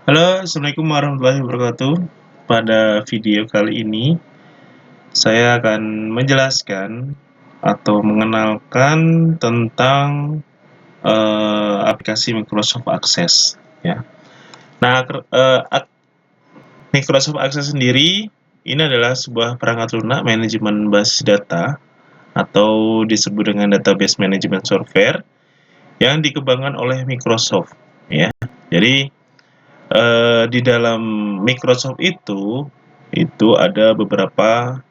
Halo, Assalamualaikum warahmatullahi wabarakatuh. Pada video kali ini, saya akan menjelaskan atau mengenalkan tentang aplikasi Microsoft Access. Ya. Nah, Microsoft Access sendiri ini adalah sebuah perangkat lunak manajemen basis data atau disebut dengan database management software yang dikembangkan oleh Microsoft. Ya, jadi di dalam Microsoft itu ada beberapa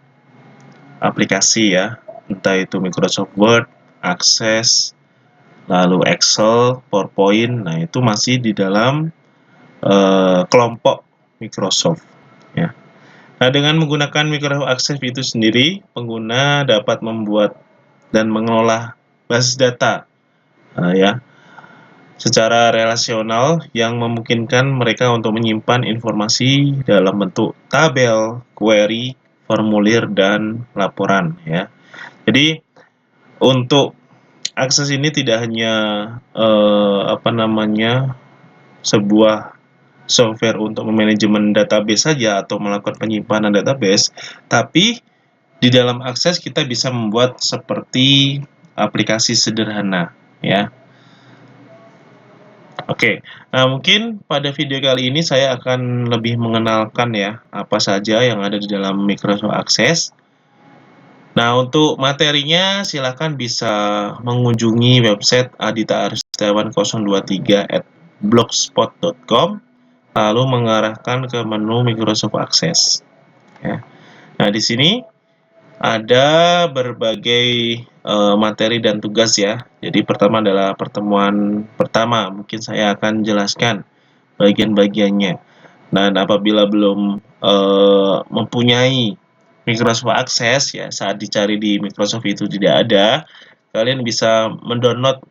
aplikasi ya, entah itu Microsoft Word, Access, lalu Excel, PowerPoint. Nah, itu masih di dalam kelompok Microsoft ya. Nah, dengan menggunakan Microsoft Access itu sendiri, pengguna dapat membuat dan mengelola basis data ya secara relasional yang memungkinkan mereka untuk menyimpan informasi dalam bentuk tabel, query, formulir, dan laporan ya. Jadi untuk akses ini tidak hanya sebuah software untuk manajemen database saja atau melakukan penyimpanan database, tapi di dalam akses kita bisa membuat seperti aplikasi sederhana ya. Oke, nah mungkin pada video kali ini saya akan lebih mengenalkan ya apa saja yang ada di dalam Microsoft Access. Nah, untuk materinya silakan bisa mengunjungi website aditaarisetiawan023@blogspot.com lalu mengarahkan ke menu Microsoft Access ya. Nah, di sini ada berbagai materi dan tugas ya. Jadi pertama adalah pertemuan pertama, mungkin saya akan jelaskan bagian-bagiannya. Nah, apabila belum mempunyai Microsoft Access ya, saat dicari di Microsoft itu tidak ada, kalian bisa mendownload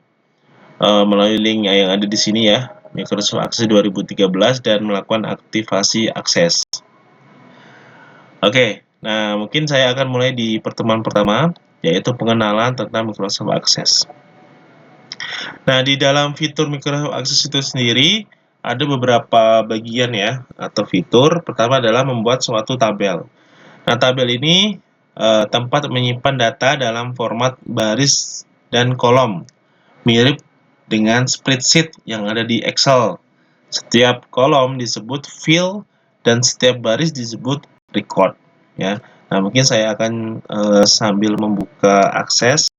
melalui link yang ada di sini ya, Microsoft Access 2013 dan melakukan aktivasi akses. Oke, nah mungkin saya akan mulai di pertemuan pertama, yaitu pengenalan tentang Microsoft Access. Nah, di dalam fitur Microsoft Access itu sendiri, ada beberapa bagian ya, atau fitur. Pertama adalah membuat suatu tabel. Nah, tabel ini tempat menyimpan data dalam format baris dan kolom, mirip dengan spreadsheet yang ada di Excel. Setiap kolom disebut field dan setiap baris disebut record ya. Nah, mungkin saya akan sambil membuka akses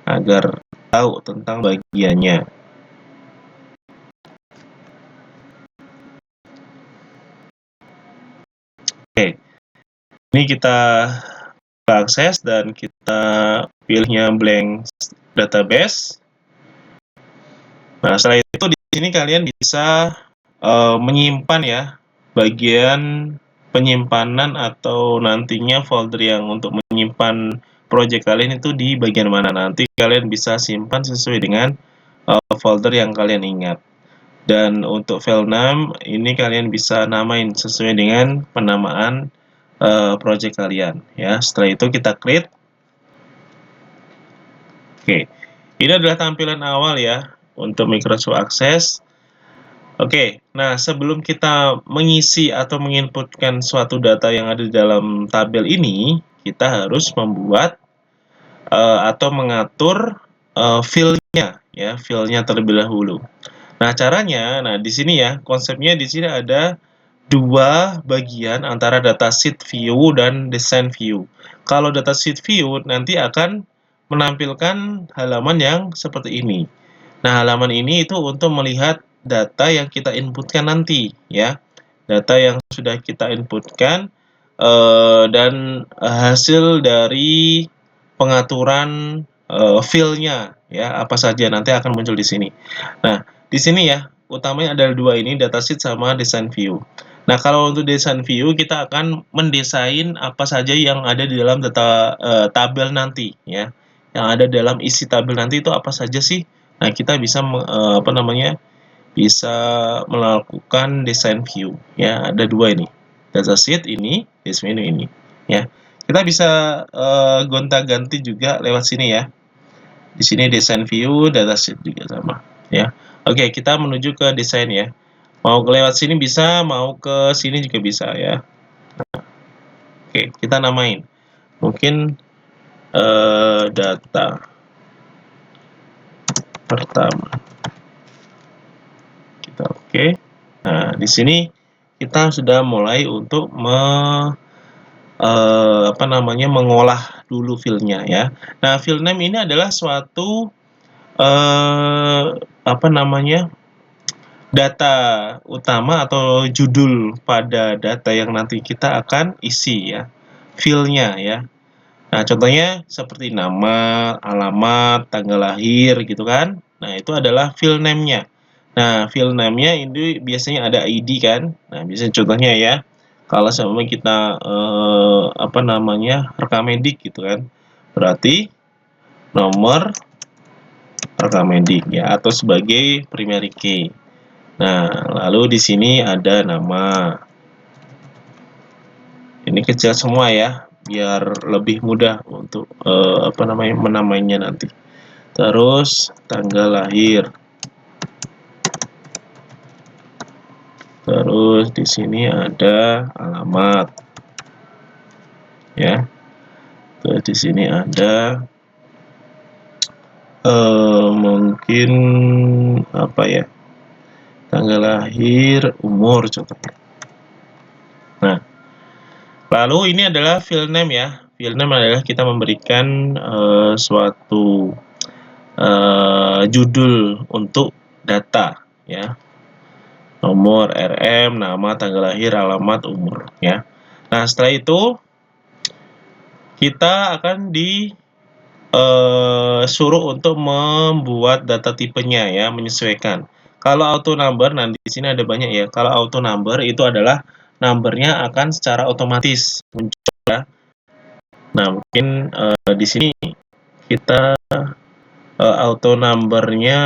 agar tahu tentang bagiannya. Oke, ini kita akses dan kita pilihnya blank database. Nah, setelah itu di sini kalian bisa menyimpan ya bagian penyimpanan atau nantinya folder yang untuk menyimpan project kalian itu di bagian mana. Nanti kalian bisa simpan sesuai dengan folder yang kalian ingat. Dan untuk file name ini kalian bisa namain sesuai dengan penamaan project kalian ya. Setelah itu kita create. Oke, ini adalah tampilan awal ya untuk Microsoft Access. Oke, nah sebelum kita mengisi atau menginputkan suatu data yang ada di dalam tabel ini, kita harus membuat atau mengatur field-nya ya, field-nya terlebih dahulu. Nah, caranya, nah di sini ya, konsepnya di sini ada dua bagian antara datasheet view dan design view. Kalau datasheet view nanti akan menampilkan halaman yang seperti ini. Nah, halaman ini itu untuk melihat data yang kita inputkan nanti ya. Data yang sudah kita inputkan dan hasil dari pengaturan field-nya ya, apa saja nanti akan muncul di sini. Nah, di sini ya, utamanya adalah dua ini, datasheet sama design view. Nah, kalau untuk design view kita akan mendesain apa saja yang ada di dalam data tabel nanti ya. Yang ada dalam isi tabel nanti itu apa saja sih? Nah, kita bisa bisa melakukan design view ya. Ada dua ini. Datasheet ini, design view ini ya. Kita bisa gonta-ganti juga lewat sini ya. Di sini design view, datasheet juga sama ya. Oke, kita menuju ke desain ya. Mau lewat sini bisa, mau ke sini juga bisa ya. Oke, kita namain. Mungkin data pertama. Kita oke. Nah, di sini kita sudah mulai untuk mengolah dulu filenya ya. Nah, file name ini adalah suatu data utama atau judul pada data yang nanti kita akan isi ya, filenya ya. Nah, contohnya seperti nama, alamat, tanggal lahir gitu kan. Nah, itu adalah file name-nya. Nah, file name-nya ini biasanya ada ID kan. Nah, biasanya contohnya ya, kalau sama kita rekamedik gitu kan. Berarti nomor rekamedik ya, atau sebagai primary key. Nah, lalu di sini ada nama. Ini kecil semua ya, biar lebih mudah untuk menamainya nanti. Terus tanggal lahir. Terus di sini ada alamat. Ya. Terus di sini ada mungkin apa ya? Tanggal lahir, umur contohnya. Nah, lalu ini adalah file name ya. File name adalah kita memberikan suatu judul untuk data ya. Nomor, RM, nama, tanggal lahir, alamat, umur ya. Nah, setelah itu kita akan disuruh untuk membuat data tipenya ya, menyesuaikan. Kalau auto number, nah di sini ada banyak ya. Kalau auto number itu adalah numbernya akan secara otomatis muncul ya. Nah, mungkin di sini kita auto numbernya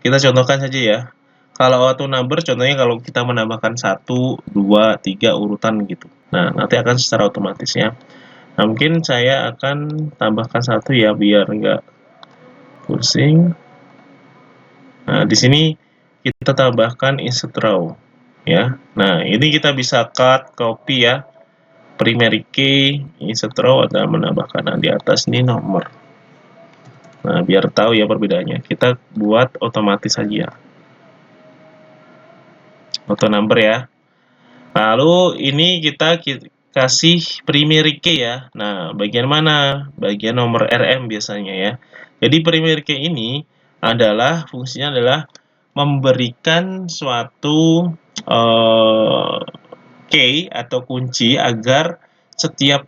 kita contohkan saja ya. Kalau auto number contohnya kalau kita menambahkan 1, 2, 3 urutan gitu. Nah, nanti akan secara otomatis ya. Nah, mungkin saya akan tambahkan 1 ya biar enggak pusing. Nah, di sini kita tambahkan insert row ya. Nah, ini kita bisa cut, copy ya. Primary key, insert row adalah menambahkan. Nah, di atas ini nomor. Nah, biar tahu ya perbedaannya. Kita buat otomatis saja. Auto number ya. Lalu ini kita kasih primary key ya. Nah, bagian mana? Bagian nomor RM biasanya ya. Jadi primary key ini adalah fungsinya adalah memberikan suatu key atau kunci agar setiap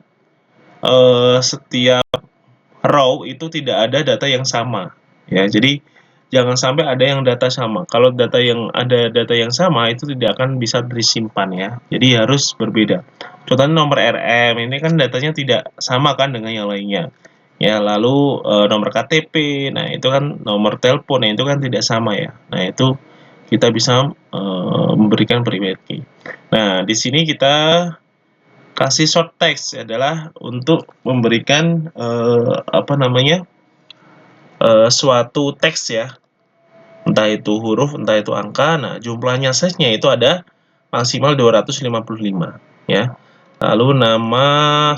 row itu tidak ada data yang sama ya. Jadi jangan sampai ada yang data sama. Kalau data yang sama itu tidak akan bisa disimpan ya. Jadi harus berbeda. Contohnya nomor RM ini kan datanya tidak sama kan dengan yang lainnya. Ya, lalu nomor KTP, nah itu kan nomor telepon, nah itu kan tidak sama ya. Nah, itu kita bisa memberikan private key. Nah, di sini kita kasih short text adalah untuk memberikan suatu teks ya, entah itu huruf, entah itu angka. Nah, jumlahnya size-nya itu ada maksimal 255 ya. Lalu nama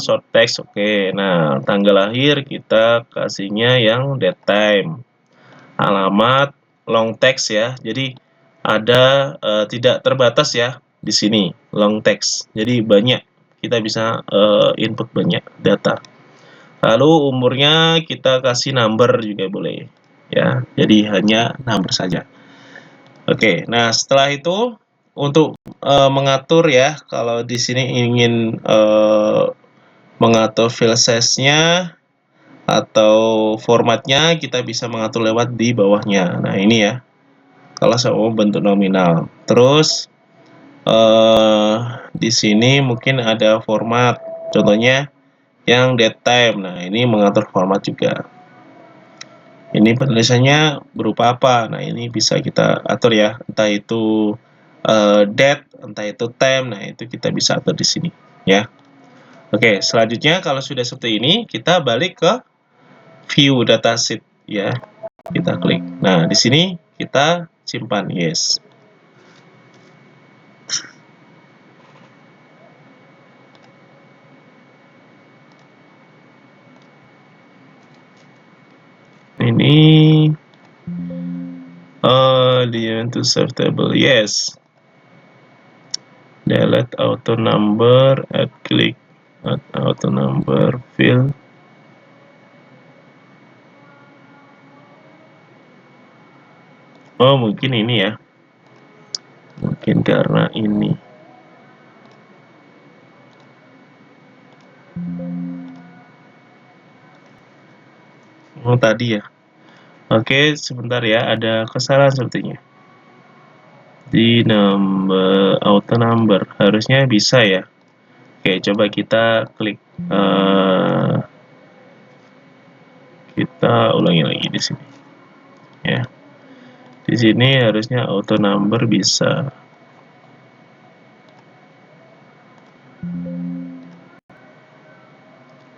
short text, oke. Nah, tanggal lahir kita kasihnya yang date time. Alamat long text ya. Jadi ada tidak terbatas ya di sini long text. Jadi banyak, kita bisa input banyak data. Lalu umurnya kita kasih number juga boleh ya. Jadi hanya number saja. Oke, nah setelah itu untuk mengatur ya, kalau di sini ingin mengatur file size-nya atau formatnya, kita bisa mengatur lewat di bawahnya. Nah, ini ya. Kalau saya mau bentuk nominal. Terus di sini mungkin ada format. Contohnya yang date time. Nah, ini mengatur format juga. Ini penulisannya berupa apa? Nah, ini bisa kita atur ya. Entah itu date, entah itu time. Nah, itu kita bisa atur di sini ya. Oke, selanjutnya kalau sudah seperti ini, kita balik ke view datasheet ya. Kita klik. Nah, di sini kita simpan yes. ini. Do you want to save table? Yes. Delete auto number, add click, add auto number field. Oh, mungkin ini ya. Mungkin karena ini. Oh, tadi ya. Oke, sebentar ya, ada kesalahan sepertinya. Di auto number harusnya bisa ya. Oke, coba kita klik. Kita ulangi lagi di sini. Ya. Di sini harusnya auto number bisa.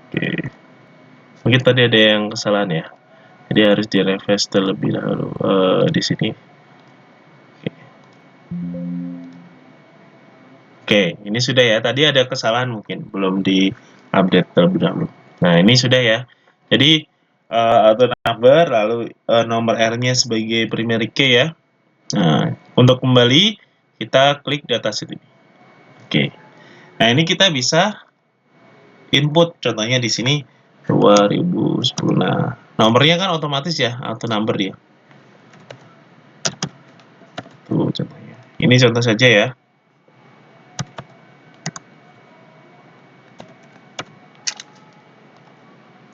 Oke. Mungkin tadi ada yang kesalahan ya. Jadi harus di-refresh terlebih dahulu di sini. Oke, ini sudah ya. Tadi ada kesalahan mungkin belum di-update terlebih dahulu. Nah, ini sudah ya. Jadi auto number lalu nomor R-nya sebagai primary key ya. Nah, untuk kembali kita klik datasheet ini. Oke. Nah, ini kita bisa input contohnya di sini 2010. Nah, nomornya kan otomatis ya, auto number dia. Tuh contohnya. Ini contoh saja ya.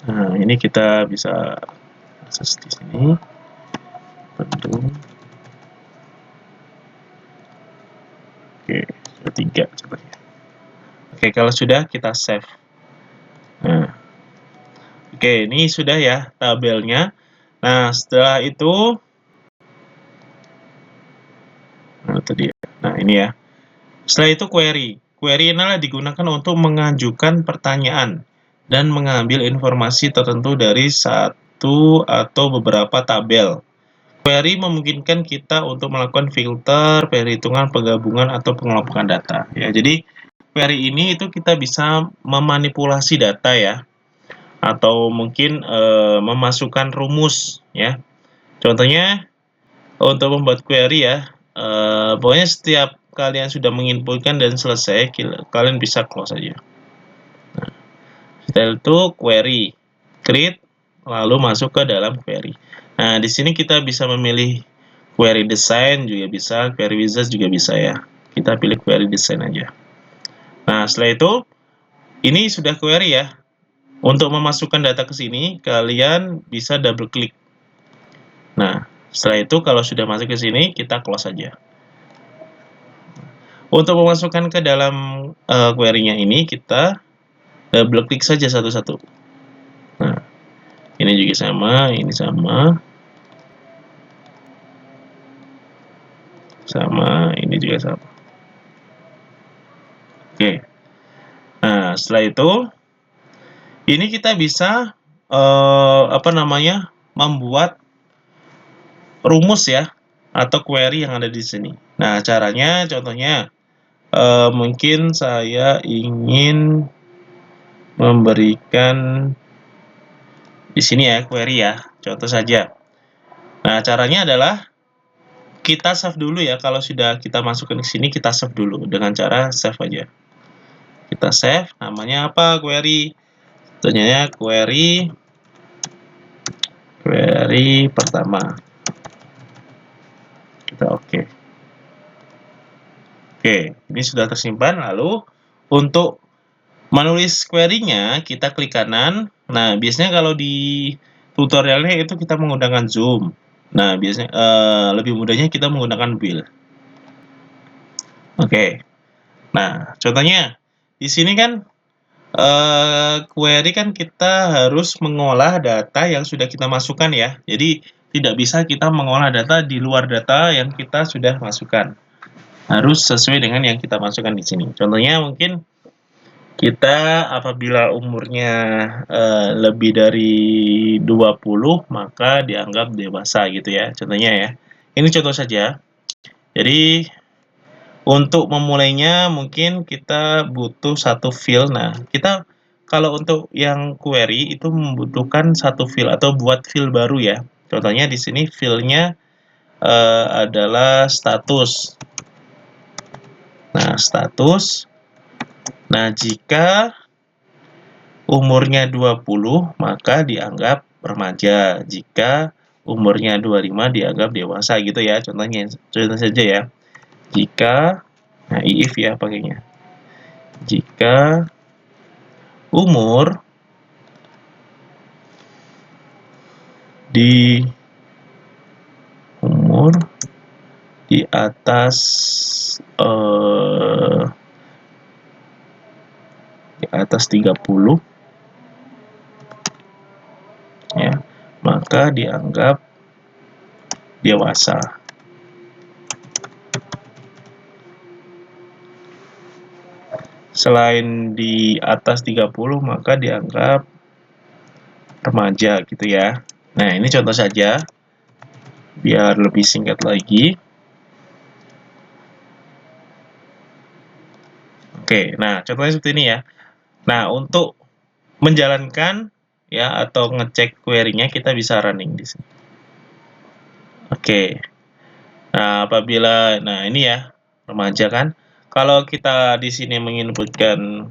Nah, ini kita bisa akses di sini. Tentu. Oke, sudah 3 contohnya. Oke, kalau sudah kita save. Nah, oke, ini sudah ya tabelnya. Nah, setelah itu, nah itu dia. Nah, ini ya. Setelah itu query. Query inilah digunakan untuk mengajukan pertanyaan dan mengambil informasi tertentu dari satu atau beberapa tabel. Query memungkinkan kita untuk melakukan filter, perhitungan, penggabungan, atau pengelompokan data. Ya, jadi query ini itu kita bisa memanipulasi data ya, atau mungkin memasukkan rumus ya. Contohnya untuk membuat query ya, pokoknya setiap kalian sudah menginputkan dan selesai, kalian bisa close aja. Nah, setelah itu query, create, lalu masuk ke dalam query. Nah, di sini kita bisa memilih query design juga bisa, query wizard juga bisa ya. Kita pilih query design aja. Nah, setelah itu, ini sudah query ya. Untuk memasukkan data ke sini, kalian bisa double klik. Nah, setelah itu kalau sudah masuk ke sini, kita close aja. Untuk memasukkan ke dalam query-nya ini, kita double klik saja satu-satu. Nah, ini juga sama, ini sama. Sama, ini juga sama. Oke. Nah, setelah itu, ini kita bisa membuat rumus ya, atau query yang ada di sini. Nah, caranya, contohnya, mungkin saya ingin memberikan di sini ya query ya, contoh saja. Nah, caranya adalah kita save dulu ya. Kalau sudah kita masukkan ke sini, kita save dulu dengan cara save aja. Kita save, namanya apa query? Contohnya query pertama. Kita oke. Oke, ini sudah tersimpan. Lalu untuk menulis query-nya, kita klik kanan. Nah, biasanya kalau di tutorialnya itu kita menggunakan zoom. Nah, biasanya lebih mudahnya kita menggunakan build. Oke. Nah, contohnya di sini kan query kan kita harus mengolah data yang sudah kita masukkan ya. Jadi tidak bisa kita mengolah data di luar data yang kita sudah masukkan. Harus sesuai dengan yang kita masukkan di sini. Contohnya mungkin kita apabila umurnya lebih dari 20, maka dianggap dewasa gitu ya, contohnya ya. Ini contoh saja. Jadi untuk memulainya mungkin kita butuh satu field. Nah, kalau untuk yang query itu membutuhkan satu field atau buat field baru ya. Contohnya di sini field-nya adalah status. Nah, status. Nah, jika umurnya 20, maka dianggap remaja. Jika umurnya 25 dianggap dewasa gitu ya. Contoh saja ya. Jika, nah if ya pakainya. Jika umur di atas di atas 30 ya, maka dianggap dewasa. Selain di atas 30 maka dianggap remaja gitu ya. Nah, ini contoh saja biar lebih singkat lagi. Oke, nah contohnya seperti ini ya. Nah, untuk menjalankan ya atau ngecek query-nya kita bisa running di sini. Oke. Nah, apabila ini ya, remaja kan. Kalau kita di sini menginputkan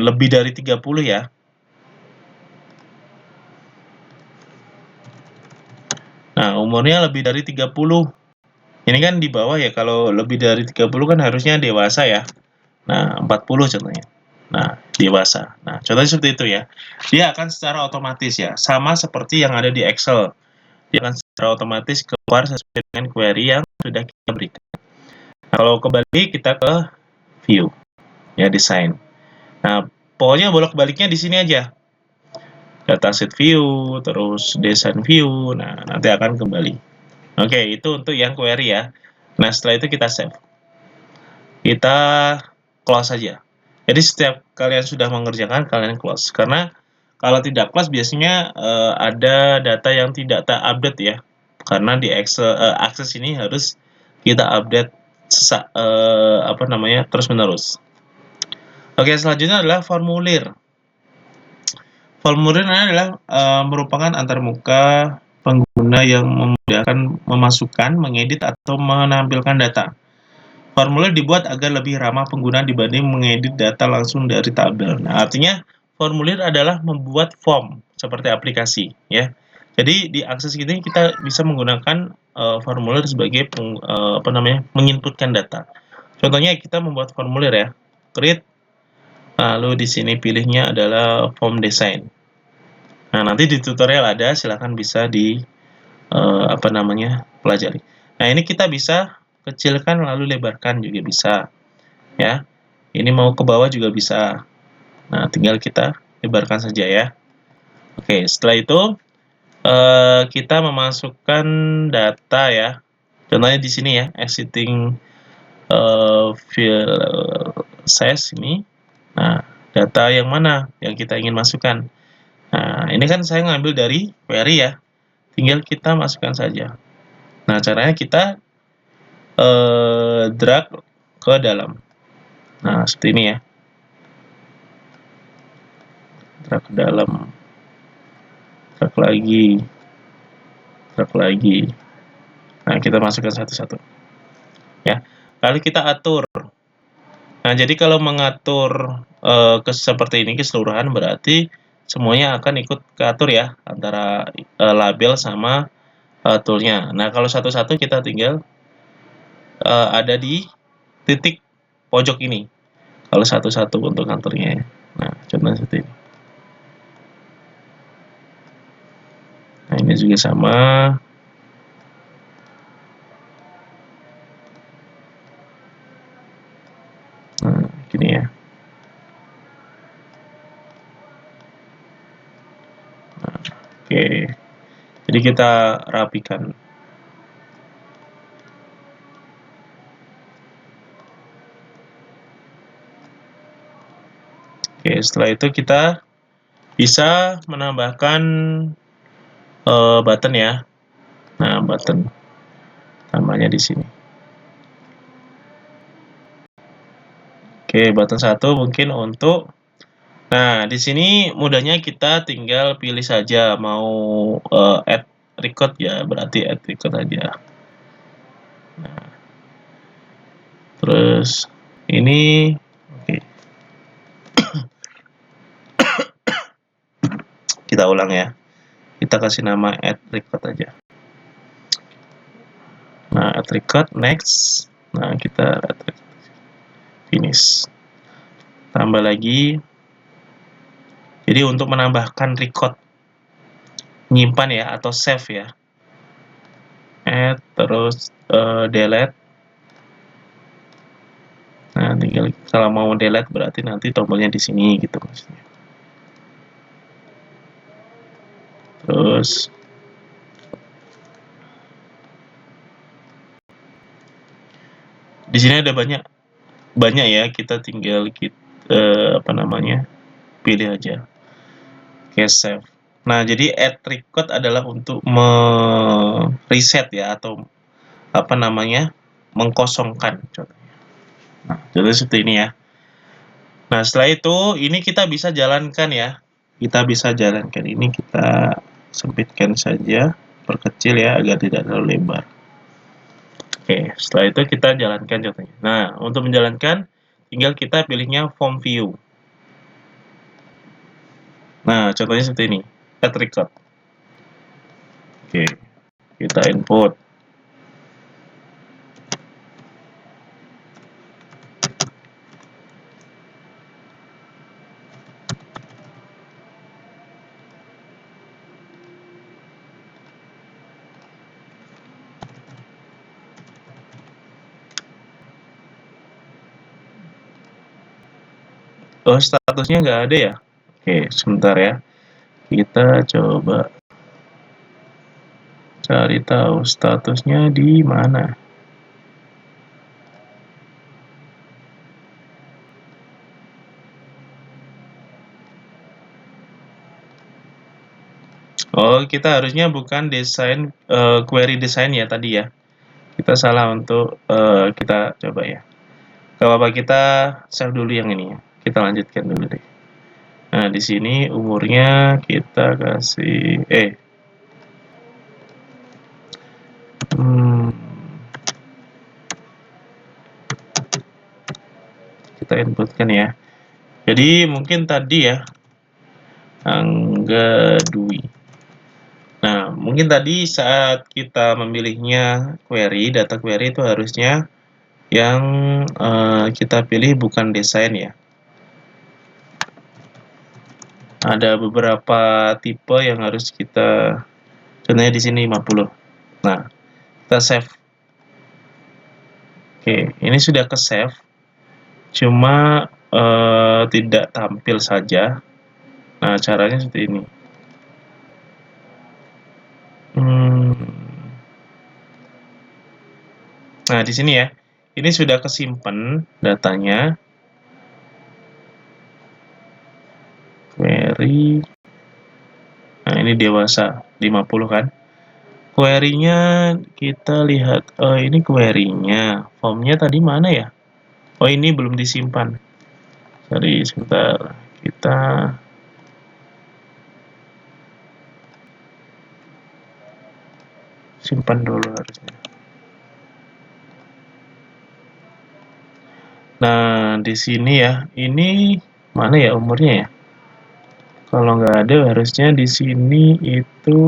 lebih dari 30 ya. Nah, umurnya lebih dari 30. Ini kan di bawah ya, kalau lebih dari 30 kan harusnya dewasa ya. Nah, 40 contohnya. Nah, dewasa. Nah, contohnya seperti itu ya. Dia akan secara otomatis ya, sama seperti yang ada di Excel. Dia akan secara otomatis keluar sesuai dengan query yang sudah kita berikan. Nah, kalau kembali kita ke view, ya desain. Nah, pokoknya bolak-baliknya di sini aja. Dataset view, terus desain view, nah nanti akan kembali. Oke, itu untuk yang query ya. Nah, setelah itu kita save. Kita close saja. Jadi setiap kalian sudah mengerjakan, kalian close. Karena kalau tidak close biasanya ada data yang tidak terupdate ya. Karena di Excel akses ini harus kita update terus-menerus. Oke, selanjutnya adalah formulir. Formulir adalah merupakan antarmuka pengguna yang memudahkan memasukkan, mengedit, atau menampilkan data. Formulir dibuat agar lebih ramah pengguna dibanding mengedit data langsung dari tabel. Nah, artinya formulir adalah membuat form seperti aplikasi, ya. Jadi di akses ini kita bisa menggunakan formulir sebagai menginputkan data. Contohnya kita membuat formulir ya, create, lalu di sini pilihnya adalah form design. Nah, nanti di tutorial ada, silahkan bisa di pelajari. Nah, ini kita bisa kecilkan lalu lebarkan juga bisa, ya. Ini mau ke bawah juga bisa. Nah, tinggal kita lebarkan saja ya. Oke, setelah itu kita memasukkan data ya. Contohnya di sini ya, exiting field size ini. Nah, data yang mana yang kita ingin masukkan? Nah, ini kan saya ngambil dari query ya. Tinggal kita masukkan saja. Nah, caranya kita drag ke dalam. Nah, seperti ini ya. Drag ke dalam. Drag lagi. Drag lagi. Nah, kita masukkan satu-satu. Ya. Lalu kita atur. Nah, jadi kalau mengatur seperti ini keseluruhan berarti semuanya akan ikut keatur ya antara label sama toolnya. Nah, kalau satu-satu kita tinggal ada di titik pojok ini. Kalau satu-satu untuk ngaturnya. Nah, contohnya seperti ini. Nah, ini juga sama. Nah, gini ya. Nah, oke. Jadi kita rapikan. Oke, setelah itu kita bisa menambahkan button ya. Nah, button tambahnya di sini. Oke, button 1 mungkin untuk nah, di sini mudahnya kita tinggal pilih saja mau add record ya, berarti add record aja. Nah, terus ini oke. Kita ulang ya. Kita kasih nama add record aja. Nah, add record, next. Nah, kita add record. Finish. Tambah lagi. Jadi untuk menambahkan record, nyimpan ya atau save ya. Add, terus delete. Nah, tinggal kalau mau delete berarti nanti tombolnya di sini gitu maksudnya. Terus di sini ada banyak ya, kita tinggal pilih aja. Oke, save. Nah, jadi add record adalah untuk reset ya atau mengkosongkan contohnya. Nah, jadi seperti ini ya. Nah, setelah itu ini kita bisa jalankan ya. Kita bisa jalankan ini, kita sempitkan saja, perkecil ya agar tidak terlalu lebar. Oke, setelah itu kita jalankan contohnya. Nah, untuk menjalankan tinggal kita pilihnya form view. Nah, contohnya seperti ini, add record. Oke, kita input. Oh, statusnya nggak ada ya? Oke, sebentar ya. Kita coba cari tahu statusnya di mana. Oh, kita harusnya bukan query design ya tadi ya. Kita salah untuk kita coba ya. Gak apa-apa, kita save dulu yang ini ya. Kita lanjutkan dulu deh. Nah, di sini umurnya kita kasih kita inputkan ya. Jadi mungkin tadi ya Angga Dwi. Nah, mungkin tadi saat kita memilihnya data query itu harusnya yang kita pilih bukan desain ya. Ada beberapa tipe yang harus kita, contohnya di sini 50. Nah, kita save. Oke, ini sudah ke save. Cuma tidak tampil saja. Nah, caranya seperti ini. Nah, di sini ya. Ini sudah kesimpan datanya. Query. Nah, ini dewasa 50 kan. Query-nya kita lihat. Oh, ini query-nya. Formnya tadi mana ya? Oh, ini belum disimpan. Sorry, sebentar. Kita simpan dulu harusnya. Nah, di sini ya. Ini mana ya umurnya ya? Kalau nggak ada, harusnya di sini itu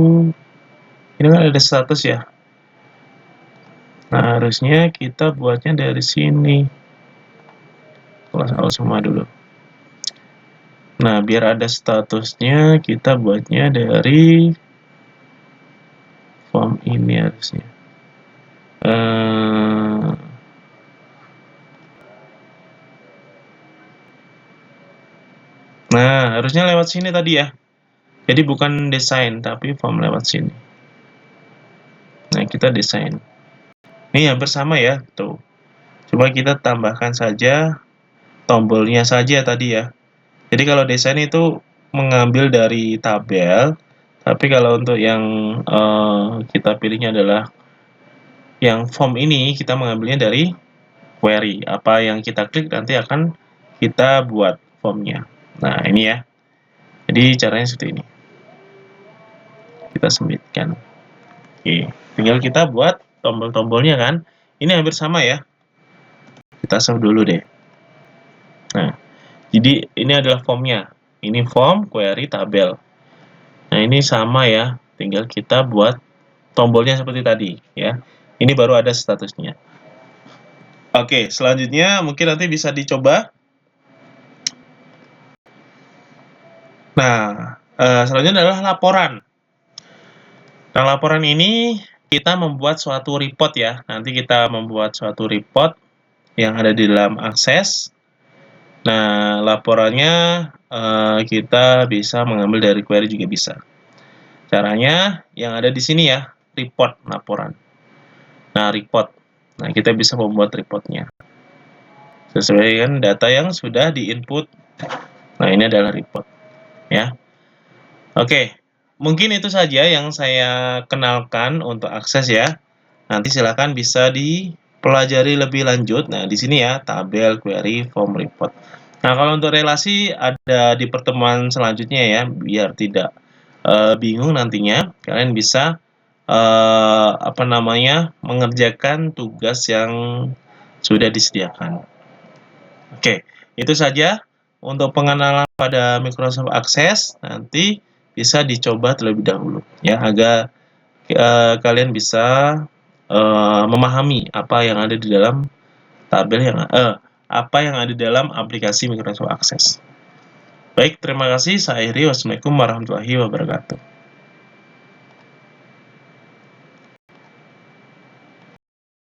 ini kan ada status ya. Nah, harusnya kita buatnya dari sini. Kelas awal semua dulu. Nah, biar ada statusnya, kita buatnya dari form ini harusnya. Nah, harusnya lewat sini tadi ya. Jadi bukan desain, tapi form lewat sini. Nah, kita desain. Ini ya bersama ya, tuh. Coba kita tambahkan saja tombolnya saja tadi ya. Jadi kalau desain itu mengambil dari tabel, tapi kalau untuk yang kita pilihnya adalah yang form ini, kita mengambilnya dari query. Apa yang kita klik nanti akan kita buat formnya. Nah, ini ya. Jadi caranya seperti ini. Kita submitkan. Oke, tinggal kita buat tombol-tombolnya kan. Ini hampir sama ya. Kita save dulu deh. Nah, jadi ini adalah formnya. Ini form, query, tabel. Nah, ini sama ya. Tinggal kita buat tombolnya seperti tadi ya. Ini baru ada statusnya. Oke, selanjutnya mungkin nanti bisa dicoba. Nah, selanjutnya adalah laporan. Nah, laporan ini kita membuat suatu report ya. Nanti kita membuat suatu report yang ada di dalam akses. Nah, laporannya kita bisa mengambil dari query juga bisa. Caranya yang ada di sini ya, report laporan. Nah, report. Nah, kita bisa membuat reportnya. Sesuai dengan data yang sudah di-input. Nah, ini adalah report. Ya. Oke, mungkin itu saja yang saya kenalkan untuk akses ya. Nanti silakan bisa dipelajari lebih lanjut. Nah, di sini ya, tabel, query, form, report. Nah, kalau untuk relasi ada di pertemuan selanjutnya ya, biar tidak bingung nantinya, kalian bisa mengerjakan tugas yang sudah disediakan. Oke, itu saja untuk pengenalan pada Microsoft Access. Nanti bisa dicoba terlebih dahulu ya, agar kalian bisa memahami apa yang ada di dalam apa yang ada di dalam aplikasi Microsoft Access. Baik, terima kasih. Saya Iri. Wassalamualaikum warahmatullahi wabarakatuh.